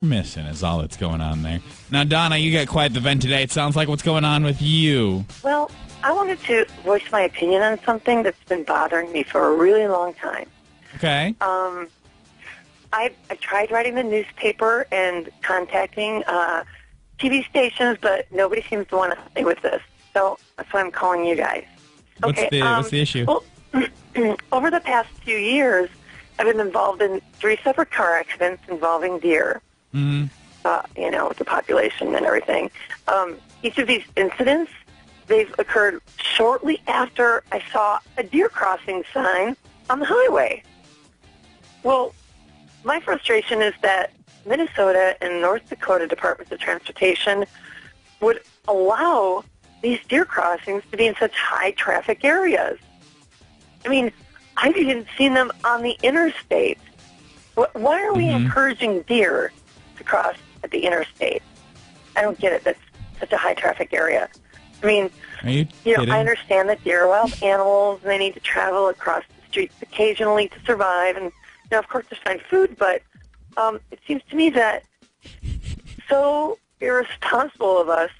Missing is all that's going on there. Now, Donna, you got quite the vent today. It sounds like what's going on with you. Well, I wanted to voice my opinion on something that's been bothering me for a really long time. Okay. I tried writing the newspaper and contacting TV stations, but nobody seems to want to help me with this. So that's why I'm calling you guys. What's the issue? Well, over the past few years, I've been involved in 3 separate car accidents involving deer. Mm-hmm. With the population and everything. Each of these incidents, they've occurred shortly after I saw a deer crossing sign on the highway. Well, my frustration is that Minnesota and North Dakota Departments of Transportation would allow these deer crossings to be in such high traffic areas. I mean, I've even seen them on the interstate. Why are we encouraging deer to cross at the interstate? I don't get it. That's such a high traffic area. I mean, I understand that deer are wild animals and they need to travel across the streets occasionally to survive. And, of course, to find food. But it seems to me that so irresponsible of us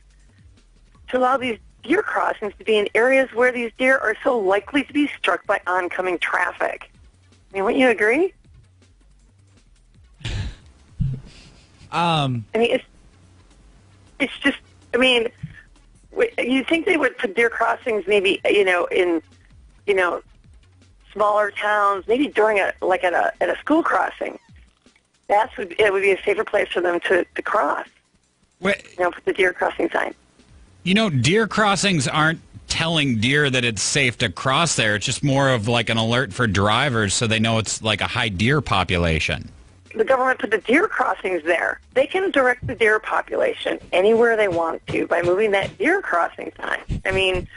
to allow these deer crossings to be in areas where these deer are so likely to be struck by oncoming traffic. I mean, wouldn't you agree? I mean, it's just, I mean, you think they would put deer crossings maybe, in, smaller towns, maybe during at a school crossing. It would be a safer place for them to cross. Wait. Put the deer crossing sign. Deer crossings aren't telling deer that it's safe to cross there. It's just more of like an alert for drivers so they know it's like a high deer population. The government put the deer crossings there. They can direct the deer population anywhere they want to by moving that deer crossing sign. I mean,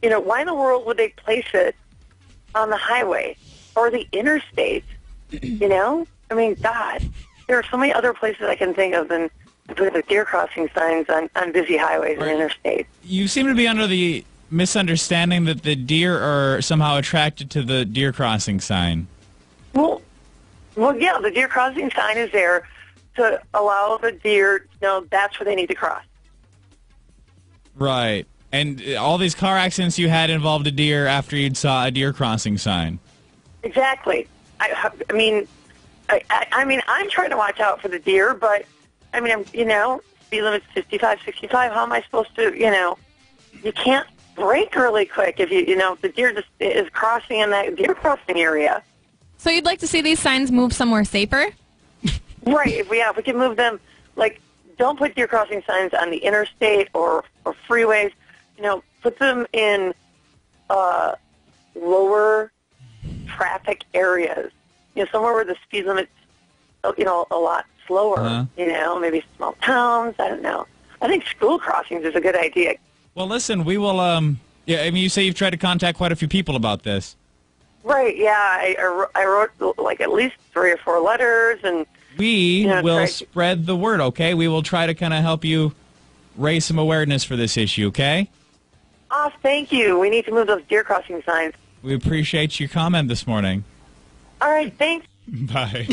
why in the world would they place it on the highway or the interstate? I mean, God, there are so many other places I can think of than putting the deer crossing signs on busy highways and interstates. You seem to be under the misunderstanding that the deer are somehow attracted to the deer crossing sign. Well, yeah, the deer crossing sign is there to allow the deer to know that's where they need to cross. Right. And all these car accidents you had involved a deer after you'd saw a deer crossing sign. Exactly. I mean, I'm trying to watch out for the deer, but, I mean, speed limit's 55, 65. How am I supposed to, you can't brake really quick if the deer just is crossing in that deer crossing area. So you'd like to see these signs move somewhere safer? Right. If we can move them, don't put deer crossing signs on the interstate or freeways. Put them in lower traffic areas. Somewhere where the speed limit's, a lot slower. Maybe small towns. I don't know. I think school crossings is a good idea. Well, listen, we will. You say you've tried to contact quite a few people about this. Right, yeah. I wrote at least 3 or 4 letters, and we will spread the word. Okay, we will try to kind of help you raise some awareness for this issue. Okay. Oh, thank you. We need to move those deer crossing signs. We appreciate your comment this morning. All right, thanks. Bye.